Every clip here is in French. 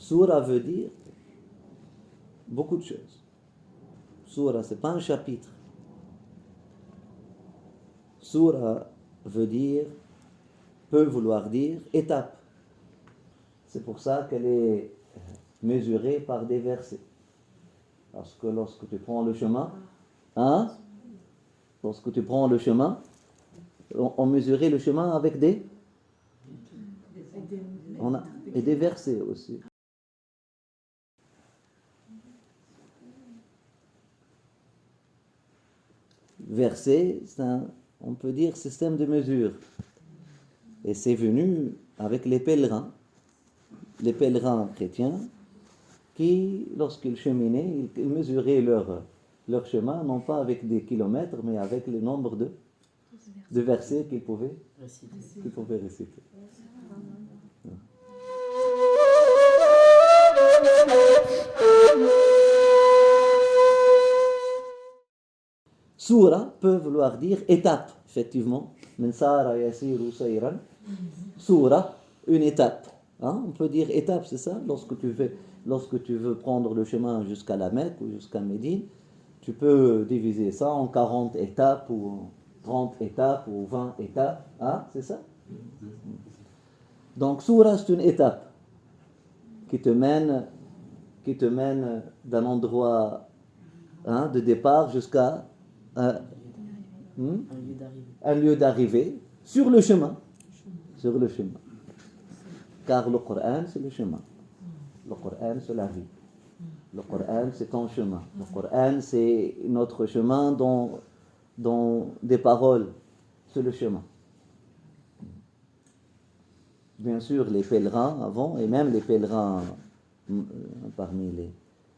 Soura veut dire beaucoup de choses. Soura, ce n'est pas un chapitre. Soura peut vouloir dire étape. C'est pour ça qu'elle est mesurée par des versets. Parce que lorsque tu prends le chemin, lorsque tu prends le chemin, on mesurait le chemin avec et des versets aussi. Verset, c'est on peut dire système de mesure. Et c'est venu avec les pèlerins chrétiens qui, lorsqu'ils cheminaient, ils mesuraient leur chemin, non pas avec des kilomètres, mais avec le nombre de versets qu'ils pouvaient réciter. Soura peut vouloir dire étape, effectivement. Mensara yasiru sayran. Soura, une étape. On peut dire étape, c'est ça. Lorsque tu veux prendre le chemin jusqu'à la Mecque ou jusqu'à Médine, tu peux diviser ça en 40 étapes ou 30 étapes ou 20 étapes. C'est ça? Donc, Soura, c'est une étape qui te mène d'un endroit de départ jusqu'à un lieu d'arrivée sur le chemin. Car le Coran, c'est le chemin. Le Coran, c'est la vie. Le Coran, c'est ton chemin. Le Coran, c'est notre chemin dans des paroles. C'est le chemin. Bien sûr, les pèlerins avant, et même les pèlerins parmi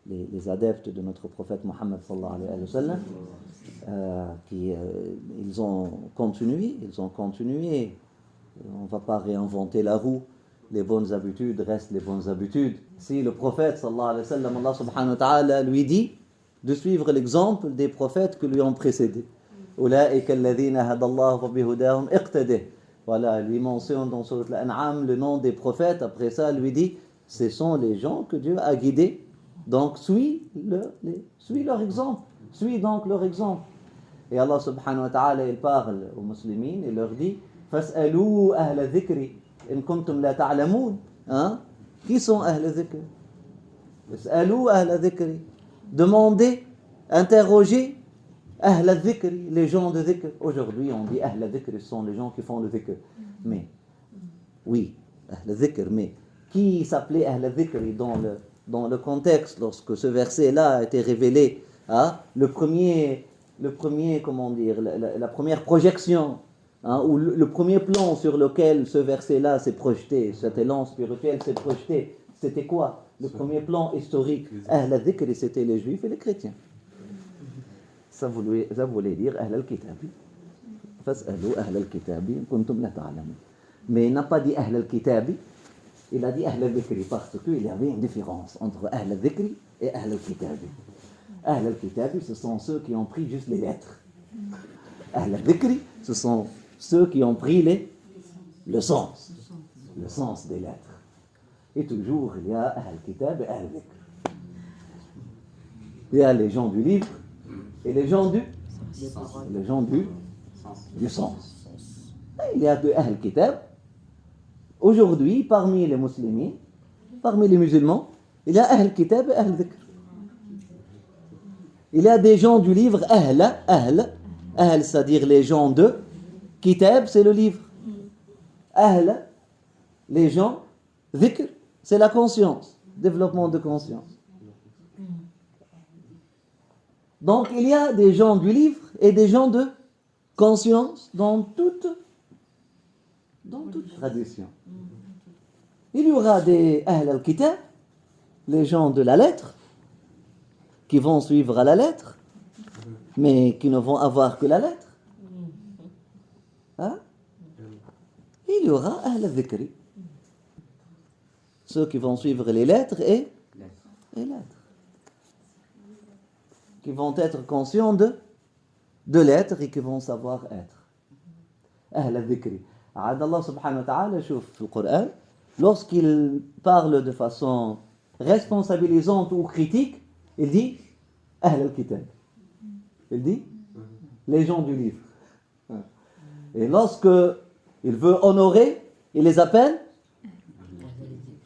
les adeptes de notre prophète Mohammed sallallahu alayhi wa sallam, ils ont continué. On ne va pas réinventer la roue. Les bonnes habitudes restent les bonnes habitudes. Si le prophète sallallahu alayhi wa sallam, Allah subhanahu wa ta'ala lui dit de suivre l'exemple des prophètes qui lui ont précédé. Ulaika alladhina hadallahu wa bihudahum iqtadih. Voilà, lui mentionne dans Surat Al-An'am le nom des prophètes. Après ça, lui dit, ce sont les gens que Dieu a guidés. Donc, suis leur exemple. Suis donc leur exemple. Et Allah subhanahu wa ta'ala, il parle aux musulmans et leur dit, فَاسْأَلُوا أَهْلَ الذِّكْرِ إِن كُنتُمْ لَا تَعْلَمُونَ. Qui sont أهل الذكر? فَاسْأَلُوا أَهْلَ الذِّكْرِ. Demandez, interrogez أهل الذكر, les gens de dhikr. Aujourd'hui, on dit أهل الذكر, ce sont les gens qui font le dhikr. Mais, oui, أهل الذكر, mais qui s'appelait أهل الذكر dans le contexte, lorsque ce verset-là a été révélé, le premier, comment dire, la première projection, ou le premier plan sur lequel ce verset-là s'est projeté, cet élan spirituel s'est projeté, c'était quoi? Le premier plan historique, أهل الذكر, c'était les juifs et les chrétiens. Ça voulait dire أهل الكتاب. فاسألوا أهل الكتاب إن كنتم لا تعلمون. Mais il n'a pas dit أهل الكتاب, il a dit أهل الذكر parce qu'il y avait une différence entre أهل الذكر et أهل الكتاب. أهل الكتاب, ce sont ceux qui ont pris juste les lettres. أهل الذكر, ce sont ceux qui ont pris le sens des lettres. Et toujours, il y a أهل الكتاب et أهل الذكر. Il y a les gens du livre et les gens du sens. Il y a de Ahl Kitab. Aujourd'hui, parmi les musulmans, parmi les musulmans, il y a Ahl Kitab et Ahl Dhikr. Il y a des gens du livre Ahl, c'est-à-dire les gens de Kitab, c'est le livre. Ahl, les gens, Dhikr, c'est la conscience, développement de conscience. Donc, il y a des gens du livre et des gens de conscience dans toute tradition. Il y aura des Ahl al-Kitab, les gens de la lettre, qui vont suivre à la lettre, mais qui ne vont avoir que la lettre. Il y aura Ahl al-Dhikri, ceux qui vont suivre les lettres et lettres. Qui vont être conscients de l'être et qui vont savoir être. Ahl al-Dhikri. Allah subhanahu wa ta'ala, dans le Coran, lorsqu'il parle de façon responsabilisante ou critique, il dit Ahl al-Kitab. Il dit les gens du livre. Et lorsque il veut honorer, il les appelle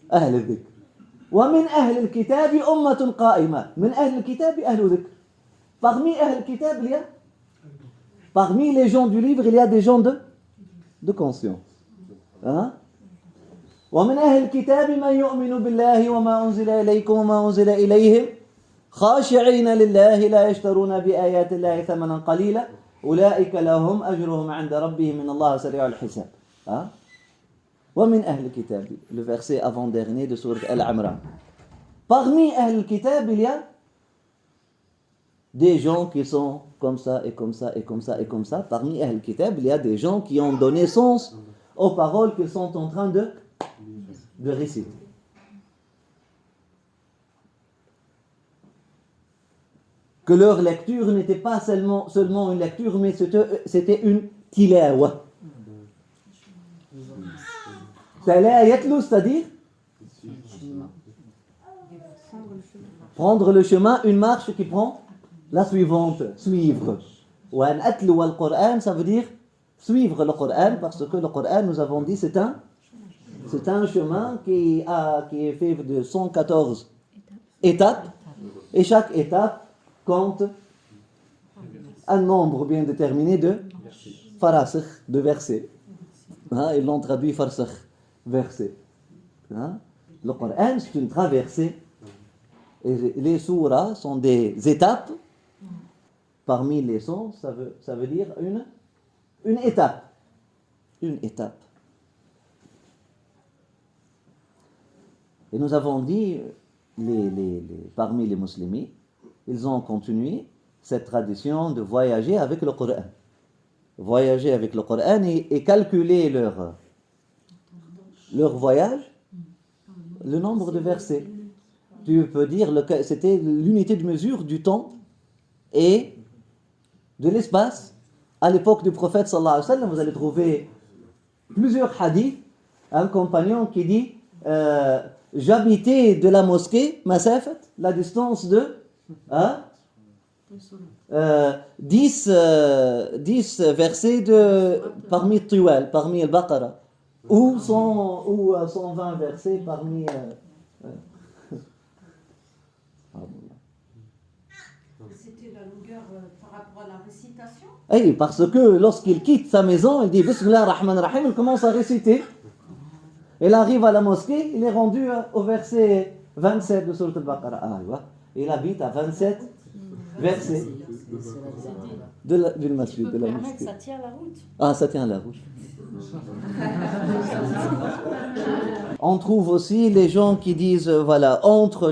Ahl al-Dhikr. ومن أهل الكتاب أمة قائمة من أهل الكتاب أهل ذكر. Parmi أهل الكتاب, il y a parmi les gens du livre, il y a des gens de conscience. Hein? ومن أهل الكتاب من يؤمن بالله وما أنزل إليكم وما أنزل إليهم خاشعين لله لا يشترون بآيات الله ثمنا قليلا أولئك لهم أجرهم عند ربهم من الله سريع الحساب. Hein? ومن أهل الكتاب, le verset avant-dernier de sourate Al-Imran. Parmi أهل الكتاب, il y a des gens qui sont comme ça et comme ça et comme ça et comme ça. Parmi أهل الكتاب, il y a des gens qui ont donné sens aux paroles qu'ils sont en train de réciter. Que leur lecture n'était pas seulement une lecture, mais c'était une tilawa. C'est-à-dire prendre le chemin, une marche qui prend la suivante, suivre. Ça veut dire suivre le Coran, parce que le Coran, nous avons dit, c'est un chemin qui est fait de 114 étapes, et chaque étape compte un nombre bien déterminé de farasakh, de versets. Hein, ils l'ont traduit farsakh, verset. Hein? Le Coran, c'est une traversée. Et les surahs sont des étapes. Parmi les sons, ça veut dire une étape. Une étape. Et nous avons dit, parmi les musulmans, ils ont continué cette tradition de voyager avec le Coran. Voyager avec le Coran et calculer leur voyage, le nombre de versets. Tu peux dire, c'était l'unité de mesure du temps et de l'espace. À l'époque du prophète sallallahu alayhi wa sallam, vous allez trouver plusieurs hadiths. Un compagnon qui dit j'habitais de la mosquée, Masafat, la distance de 10 versets parmi Tiwal, parmi Al-Baqarah, ou 120 versets parmi. C'était la longueur par rapport à la récitation? Oui, parce que lorsqu'il quitte sa maison, il dit Bismillah ar-Rahman ar-Rahim, il commence à réciter. Il arrive à la mosquée, il est rendu au verset 27 de Sourate Al-Baqarah. Il habite à 27 versets du masjid, de la mosquée. Ça tient la route. Ah, ça tient la route. On trouve aussi les gens qui disent, voilà, entre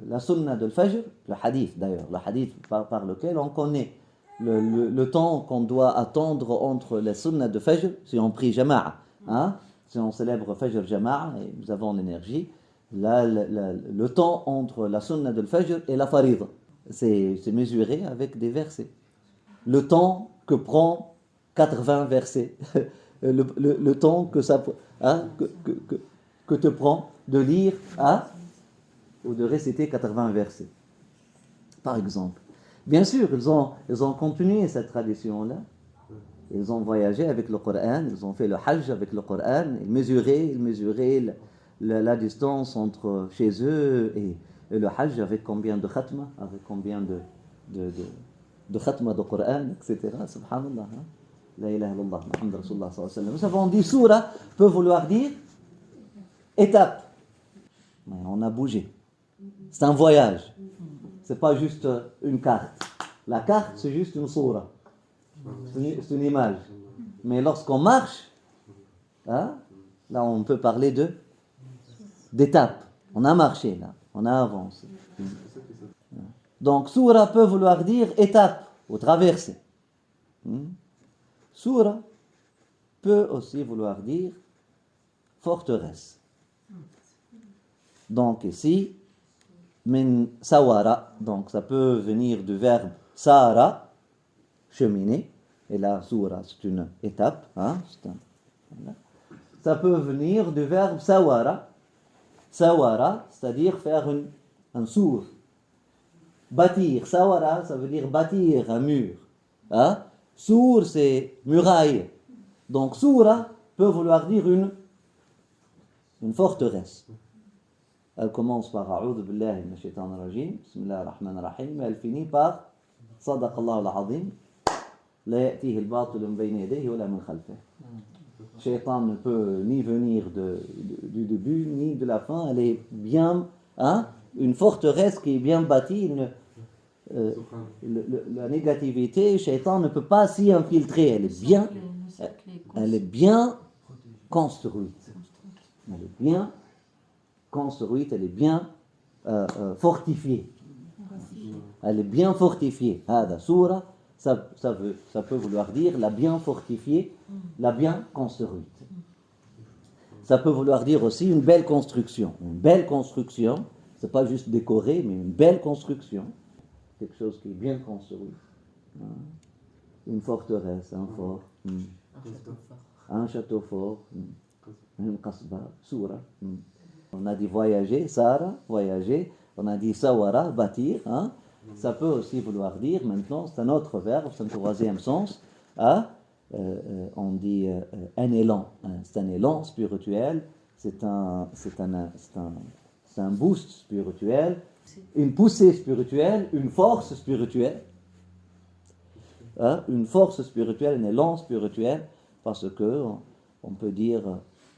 la sunna de l'Fajr, le hadith d'ailleurs, le hadith par lequel on connaît le temps qu'on doit attendre entre la sunna de Fajr, si on prie Jama'a, hein, si on célèbre Fajr Jama'a, et nous avons l'énergie, le temps entre la sunna de l'Fajr et la farida, c'est mesuré avec des versets. Le temps que prend 80 versets, le temps que ça, hein, que te prend de lire ou de réciter 80 versets, par exemple. Bien sûr, ils ont continué cette tradition-là. Ils ont voyagé avec le Coran, ils ont fait le Hajj avec le Coran, ils mesuraient la distance entre chez eux et le Hajj avec combien de khatma, avec combien de khatma de Coran, etc. Subhanallah. Hein? La ilaha illallah, Muhammad Rasulullah sallallahu alayhi wa sallam. Nous avons dit surah peut vouloir dire étape. Mais on a bougé. C'est un voyage. C'est pas juste une carte. La carte, c'est juste une surah. C'est une image. Mais lorsqu'on marche, hein, là on peut parler d'étape. On a marché là, on a avancé. Donc surah peut vouloir dire étape ou traversée. Surah peut aussi vouloir dire forteresse. Donc ici, min sawara, donc ça peut venir du verbe sara, cheminer, et là, surah, c'est une étape, hein, voilà. Ça peut venir du verbe sawara, Sawara, c'est-à-dire faire un sour. Bâtir, sawara, ça veut dire bâtir un mur. Hein? Sour, c'est muraille. Donc, soura peut vouloir dire une forteresse. Elle commence par A'udhu billahi minash shaitanir rajim, Bismillahir rahmanir rahim, mais elle finit par Sadaqallahu al-azim, la ya'tihi al-batil min bayni yadayhi wa la min khalfihi. Shaitan ne peut ni venir du début ni de la fin, elle est bien, hein, une forteresse qui est bien bâtie. La négativité, Shaitan ne peut pas s'y infiltrer, elle est bien construite. Elle est bien construite, elle est bien fortifiée. Elle est bien fortifiée. Hada soura, ça peut vouloir dire la bien fortifiée, la bien construite. Ça peut vouloir dire aussi une belle construction. Une belle construction, c'est pas juste décoré, mais une belle construction. Quelque chose qui est bien construit. Une forteresse, un fort. Un château fort. Une kasba, soura. On a dit voyager, Sara, voyager. On a dit sawara, bâtir. Hein? Ça peut aussi vouloir dire, maintenant, c'est un autre verbe, c'est un troisième sens. Hein? On dit un élan. C'est un élan spirituel. C'est un boost spirituel. Une poussée spirituelle, une force spirituelle. Hein? Une force spirituelle, un élan spirituel. Parce que on peut dire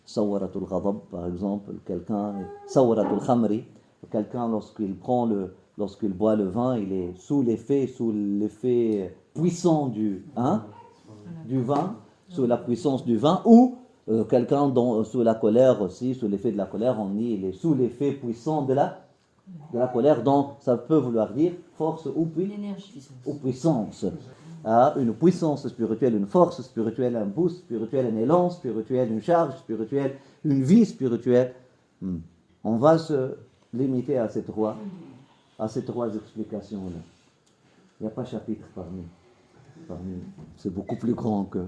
sawaratul ghadab, par exemple, quelqu'un, sawaratul khamri, quelqu'un lorsqu'il boit le vin, il est sous l'effet puissant du vin, sous la puissance du vin, ou quelqu'un sous la colère aussi, sous l'effet de la colère, on dit il est sous l'effet puissant de la colère, donc ça peut vouloir dire force ou puissance. Une puissance spirituelle, une force spirituelle, un boost spirituel, un élan spirituel, une charge spirituelle, une vie spirituelle. On va se limiter à ces trois explications-là. Il n'y a pas chapitre parmi. C'est beaucoup plus grand que.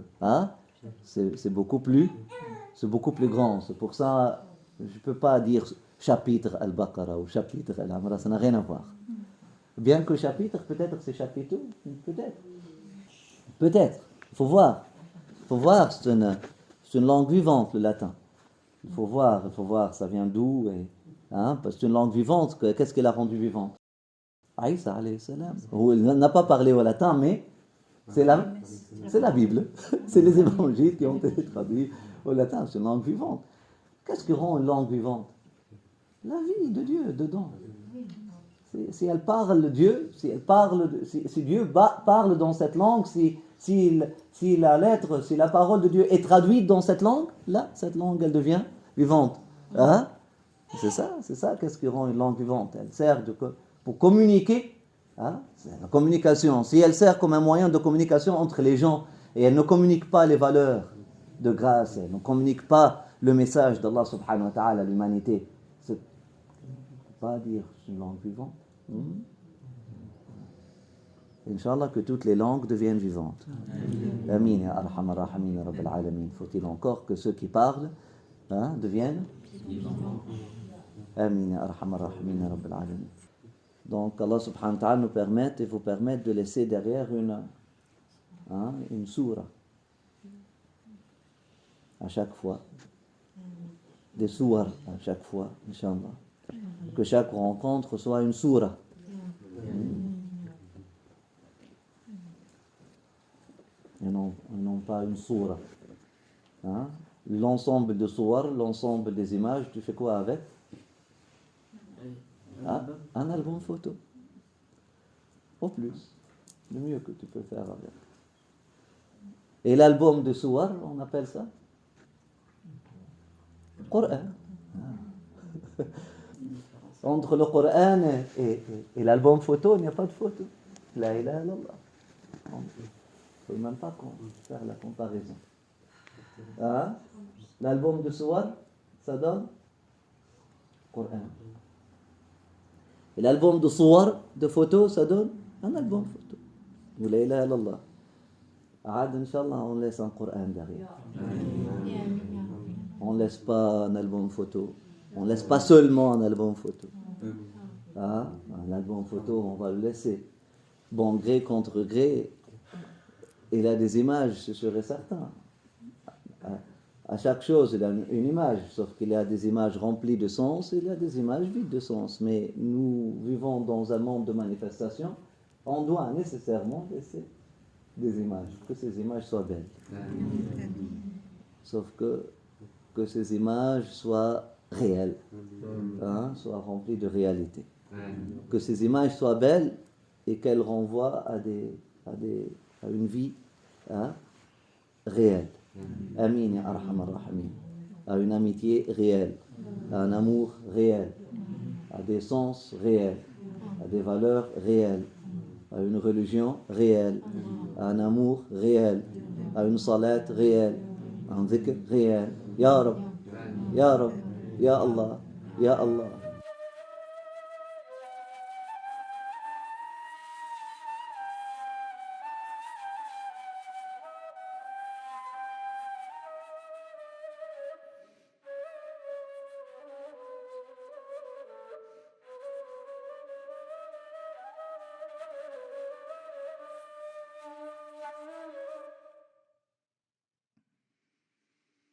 C'est beaucoup plus grand. C'est pour ça, je ne peux pas dire chapitre Al-Baqarah ou chapitre Al-Amra, ça n'a rien à voir. Bien que chapitre, peut-être c'est chapitre, peut-être. Il faut voir, c'est une langue vivante, le latin. Il faut voir, ça vient d'où, parce que c'est une langue vivante, qu'est-ce qu'elle a rendu vivante? Aïssa alayhi salam. Il n'a pas parlé au latin, mais c'est la Bible. C'est les évangiles qui ont été traduits au latin, c'est une langue vivante. Qu'est-ce qui rend une langue vivante? La vie de Dieu dedans. Si elle parle de Dieu, si Dieu parle dans cette langue, si la parole de Dieu est traduite dans cette langue, là, cette langue, elle devient vivante. C'est ça, qu'est-ce qui rend une langue vivante? Elle sert pour communiquer. C'est la communication. Si elle sert comme un moyen de communication entre les gens, et elle ne communique pas les valeurs de grâce, elle ne communique pas le message d'Allah subhanahu wa ta'ala à l'humanité, c'est pas dire c'est une langue vivante. Inch'Allah que toutes les langues deviennent vivantes. Amin ya arhamar rahimin ya rabbil alamin. Faut-il encore que ceux qui parlent deviennent Amin ya arhamar rahimin ya rabbil alamin. Donc Allah subhanahu wa ta'ala nous permette et vous permette de laisser derrière une soura à chaque fois, des souras à chaque fois, Inch'Allah. Que chaque rencontre soit une soura. Et non pas une soura. L'ensemble de soura, l'ensemble des images, tu fais quoi avec? Un album photo. Au plus. Le mieux que tu peux faire avec. Et l'album de soura, on appelle ça Coran. Entre le Coran et l'album photo, il n'y a pas de photo. La ilaha illallah. On ne peut même pas faire la comparaison. L'album de sourate, ça donne Coran. Et l'album de sourate, de photos, ça donne un album photo. La ilaha illallah. Inch'Allah, on laisse un Coran derrière. On ne laisse pas un album photo. On ne laisse pas seulement un album photo. Hein? Un album photo, on va le laisser. Bon, gré contre gré, il a des images, c'est sûr et certain. À chaque chose, il a une image, sauf qu'il y a des images remplies de sens et il y a des images vides de sens. Mais nous vivons dans un monde de manifestation, on doit nécessairement laisser des images, que ces images soient belles. Sauf que ces images soient réelles, hein, soient remplies de réalité. Que ces images soient belles et qu'elles renvoient à une vie, hein, réelle. Amin ya arhamar rahimin. À une amitié réelle, à un amour réel, à des sens réels, à des valeurs réelles, à une religion réelle, à un amour réel, à une salat réelle, à un dhikr réel. Ya Rab, Ya Rab, Ya Allah, Ya Allah.